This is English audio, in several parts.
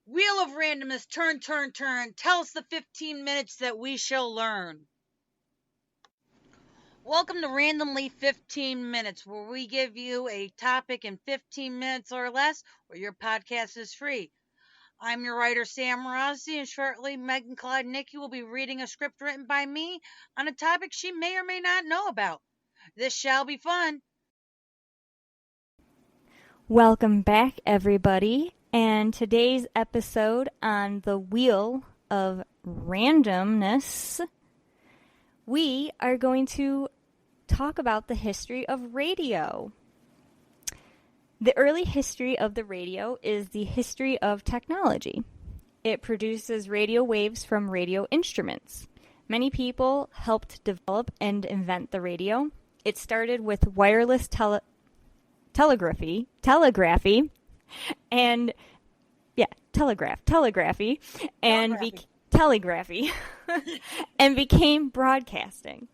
Wheel of Randomness, turn, turn, turn. Tell us the 15 minutes that we shall learn. Welcome to Randomly 15 Minutes, where we give you a topic in 15 minutes or less, or your podcast is free. I'm your writer, Sam Rossi, and shortly Megan Klodnicki will be reading a script written by me on a topic she may or may not know about. This shall be fun. Welcome back, everybody, and today's episode on the Wheel of Randomness, we are going to talk about the history of radio. The early history of the radio is the history of technology. It produces radio waves from radio instruments. Many people helped develop and invent the radio. It started with wireless telegraphy, and telegraphy, and became broadcasting.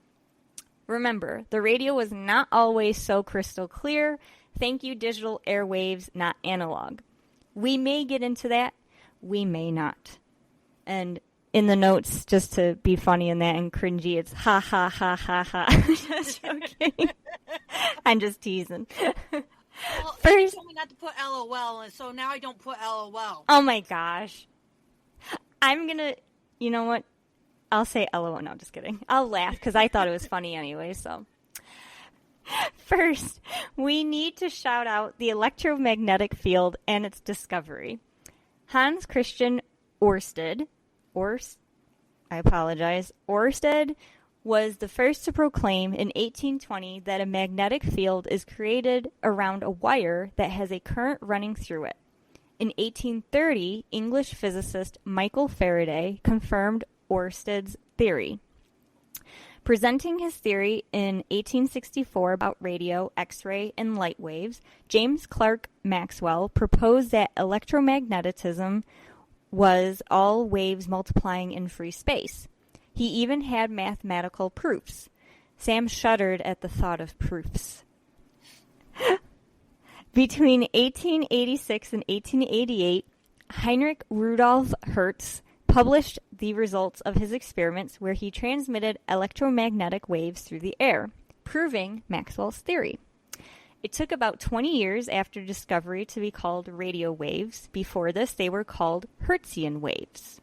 Remember, the radio was not always so crystal clear. Thank you, digital airwaves, not analog. We may get into that. We may not. And in the notes, just to be funny in that and cringy, it's ha ha ha ha ha. Just joking. I'm just teasing. Well, you told me not to put LOL, and so now I don't put LOL. Oh my gosh. You know what? I'll say LOL. No, just kidding. I'll laugh because I thought it was funny anyway, so. First, we need to shout out the electromagnetic field and its discovery. Hans Christian Ørsted was the first to proclaim in 1820 that a magnetic field is created around a wire that has a current running through it. In 1830, English physicist Michael Faraday confirmed Ørsted's theory. Presenting his theory in 1864 about radio, X-ray, and light waves, James Clerk Maxwell proposed that electromagnetism was all waves multiplying in free space. He even had mathematical proofs. Sam shuddered at the thought of proofs. Between 1886 and 1888, Heinrich Rudolf Hertz published the results of his experiments where he transmitted electromagnetic waves through the air, proving Maxwell's theory. It took about 20 years after discovery to be called radio waves. Before this, they were called Hertzian waves.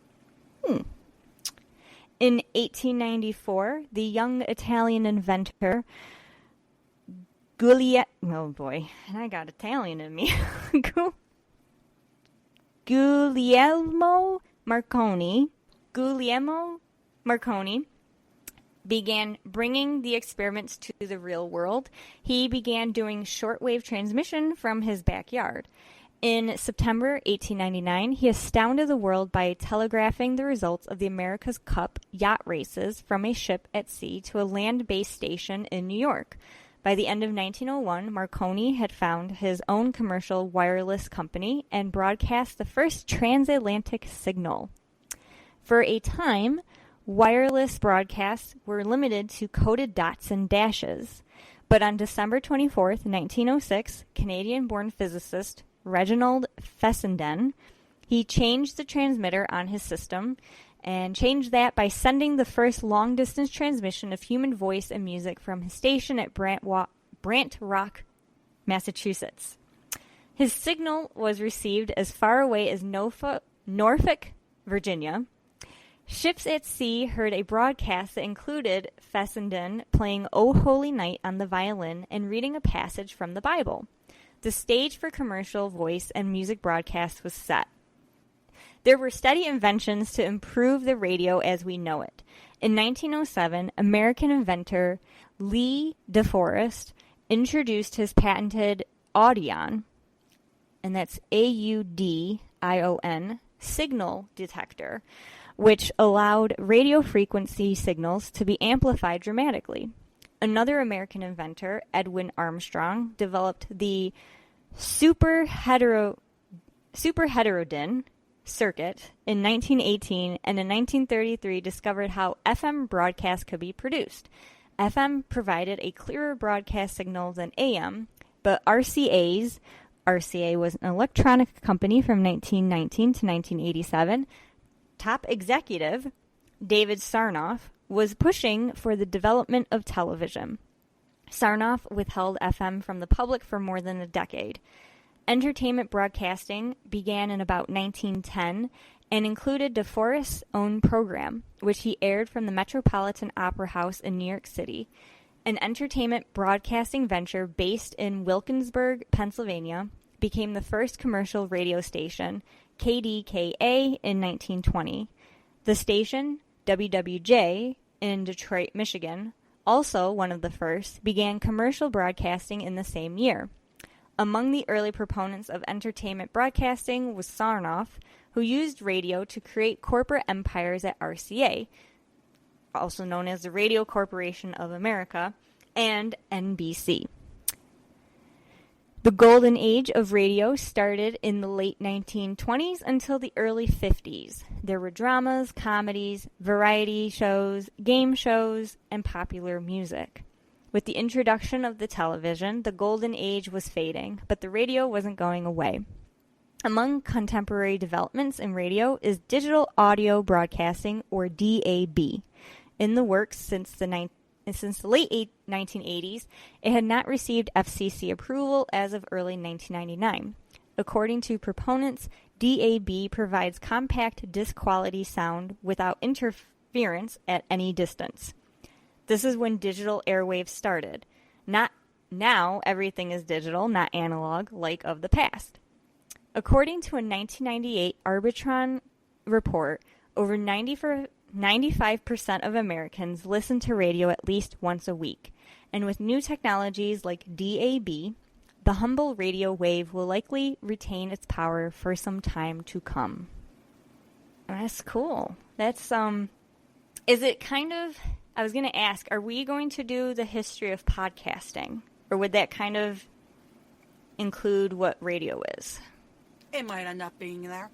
In 1894, the young Italian inventor Guglielmo Marconi began bringing the experiments to the real world. He began doing shortwave transmission from his backyard. In September 1899, he astounded the world by telegraphing the results of the America's Cup yacht races from a ship at sea to a land-based station in New York. By the end of 1901, Marconi had found his own commercial wireless company and broadcast the first transatlantic signal. For a time, wireless broadcasts were limited to coded dots and dashes. But on December 24, 1906, Canadian-born physicist Reginald Fessenden, he changed the transmitter on his system and changed that by sending the first long-distance transmission of human voice and music from his station at Brant Rock, Massachusetts. His signal was received as far away as Norfolk, Virginia. Ships at sea heard a broadcast that included Fessenden playing O Holy Night on the violin and reading a passage from the Bible. The stage for commercial voice and music broadcasts was set. There were steady inventions to improve the radio as we know it. In 1907, American inventor Lee DeForest introduced his patented Audion, and that's AUDION, signal detector, which allowed radio frequency signals to be amplified dramatically. Another American inventor, Edwin Armstrong, developed the superheterodyne circuit in 1918, and in 1933 discovered how FM broadcasts could be produced. FM provided a clearer broadcast signal than AM, but RCAs RCA was an electronic company from 1919 to 1987. Top executive, David Sarnoff, was pushing for the development of television. Sarnoff withheld FM from the public for more than a decade. Entertainment broadcasting began in about 1910 and included DeForest's own program, which he aired from the Metropolitan Opera House in New York City, an entertainment broadcasting venture based in Wilkinsburg, Pennsylvania, became the first commercial radio station, KDKA, in 1920. The station, WWJ, in Detroit, Michigan, also one of the first, began commercial broadcasting in the same year. Among the early proponents of entertainment broadcasting was Sarnoff, who used radio to create corporate empires at RCA, also known as the Radio Corporation of America, and NBC. The golden age of radio started in the late 1920s until the early 50s. There were dramas, comedies, variety shows, game shows, and popular music. With the introduction of the television, the golden age was fading, but the radio wasn't going away. Among contemporary developments in radio is digital audio broadcasting, or DAB. In the works since the late 1980s, it had not received FCC approval as of early 1999. According to proponents, DAB provides compact disc quality sound without interference at any distance. This is when digital airwaves started. Not now, everything is digital, not analog, like of the past. According to a 1998 Arbitron report, over 95% of Americans listen to radio at least once a week. And with new technologies like DAB, the humble radio wave will likely retain its power for some time to come. That's cool. That's, is it kind of, I was going to ask, are we going to do the history of podcasting? Or would that kind of include what radio is? It might end up being there.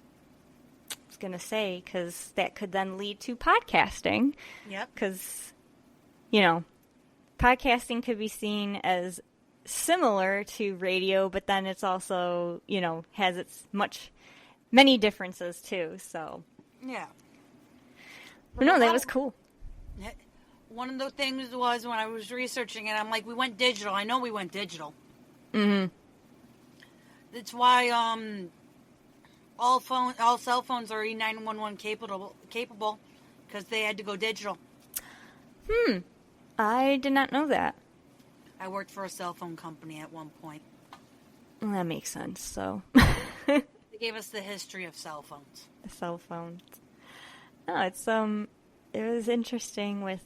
I was going to say, because that could then lead to podcasting. Yep. Because, you know, podcasting could be seen as similar to radio, but then it's also, you know, has its many differences too, so. Yeah. But no, that was cool. One of the things was when I was researching it, I'm like, we went digital. I know we went digital. Mm-hmm. That's why all cell phones are E911 capable because they had to go digital. I did not know that. I worked for a cell phone company at one point. Well, that makes sense, so. They gave us the history of cell phones. Cell phones. No, it's, it was interesting with,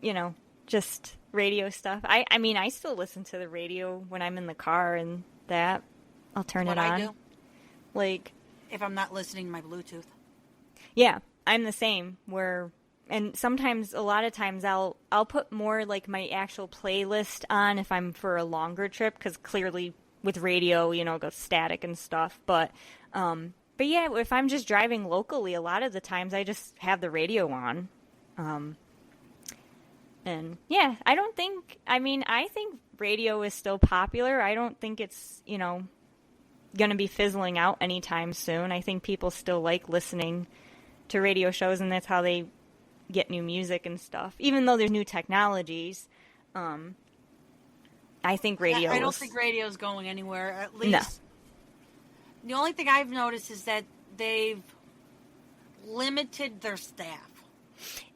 you know, just radio stuff. I mean, I still listen to the radio when I'm in the car and that. I'll turn it on. I do. Like, if I'm not listening to my Bluetooth. Yeah, I'm the same. And sometimes, a lot of times, I'll put more like my actual playlist on if I'm for a longer trip, because clearly with radio, you know, it goes static and stuff. But yeah, if I'm just driving locally, a lot of the times I just have the radio on. And yeah, I think radio is still popular. I don't think it's, you know, going to be fizzling out anytime soon. I think people still like listening to radio shows, and that's how they get new music and stuff. Even though there's new technologies, I think radio. I don't think radio's going anywhere. At least, no. The only thing I've noticed is that they've limited their staff.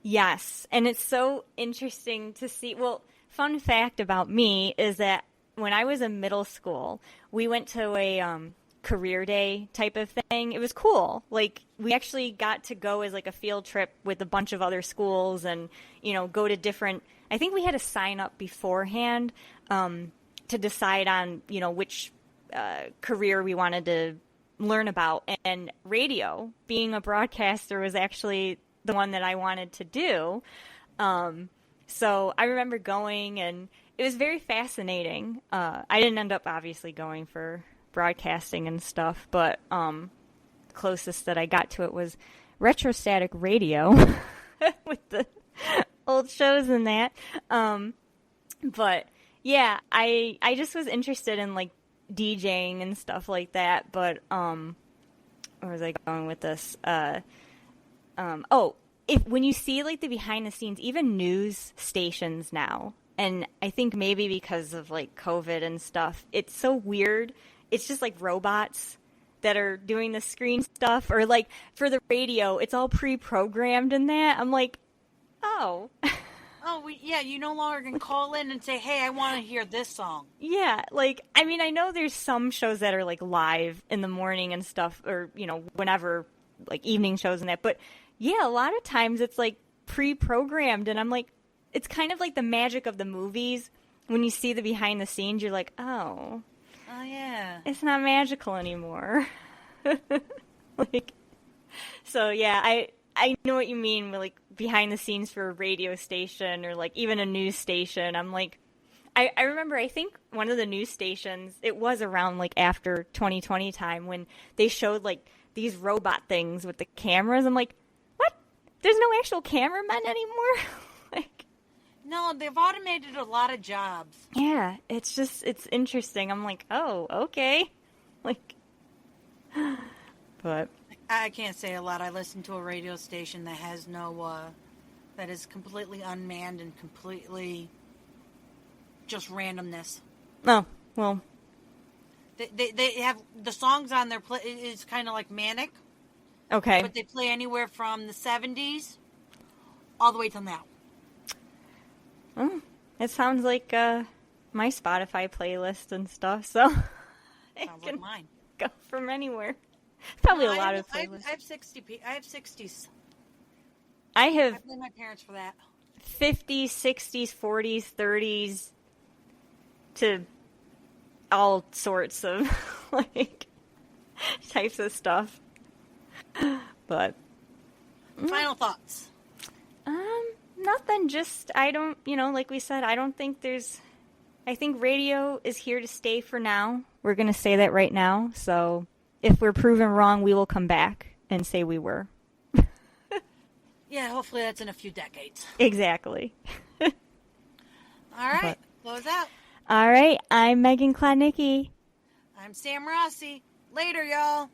Yes, and it's so interesting to see. Well, fun fact about me is that when I was in middle school, we went to a career day type of thing. It was cool. Like, we actually got to go as like a field trip with a bunch of other schools and, you know, go to different, I think we had to sign up beforehand to decide on, you know, which career we wanted to learn about. And radio, being a broadcaster, was actually the one that I wanted to do. So I remember going, and it was very fascinating. I didn't end up obviously going for broadcasting and stuff, but closest that I got to it was retrostatic radio with the old shows and that. But yeah, I just was interested in like DJing and stuff like that. But where was I going with this? When you see like the behind the scenes, even news stations now, and I think maybe because of like COVID and stuff, it's so weird. It's just like robots that are doing the screen stuff, or like for the radio, it's all pre-programmed in that. I'm like, oh. Yeah, you no longer can call in and say, hey, I want to hear this song. Yeah, like, I mean, I know there's some shows that are like live in the morning and stuff, or, whenever, like evening shows and that, but yeah, a lot of times it's like pre-programmed, and I'm like, it's kind of like the magic of the movies. When you see the behind the scenes, you're like, oh. Oh, yeah. It's not magical anymore. So yeah, I know what you mean with like behind the scenes for a radio station or like even a news station. I'm like, I remember, I think one of the news stations, it was around like after 2020 time when they showed like these robot things with the cameras. I'm like, what? There's no actual cameramen anymore? No, they've automated a lot of jobs. Yeah, it's interesting. I'm like, oh, okay. But I can't say a lot. I listen to a radio station that has that is completely unmanned and completely just randomness. Oh, well. They have the songs on their it's kind of like manic. Okay. But they play anywhere from the 70s all the way till now. Oh, it sounds like my Spotify playlist and stuff, so sounds like mine. Go from anywhere. Probably a lot of playlists. I have 60s. I blame my parents for that. 50s, 60s, 40s, 30s, to all sorts of types of stuff. But final thoughts. Nothing, just, I don't, like we said, I think radio is here to stay for now. We're going to say that right now. So if we're proven wrong, we will come back and say we were. Yeah, hopefully that's in a few decades. Exactly. All right, close out. All right, I'm Megan Klodnicki. I'm Sam Rossi. Later, y'all.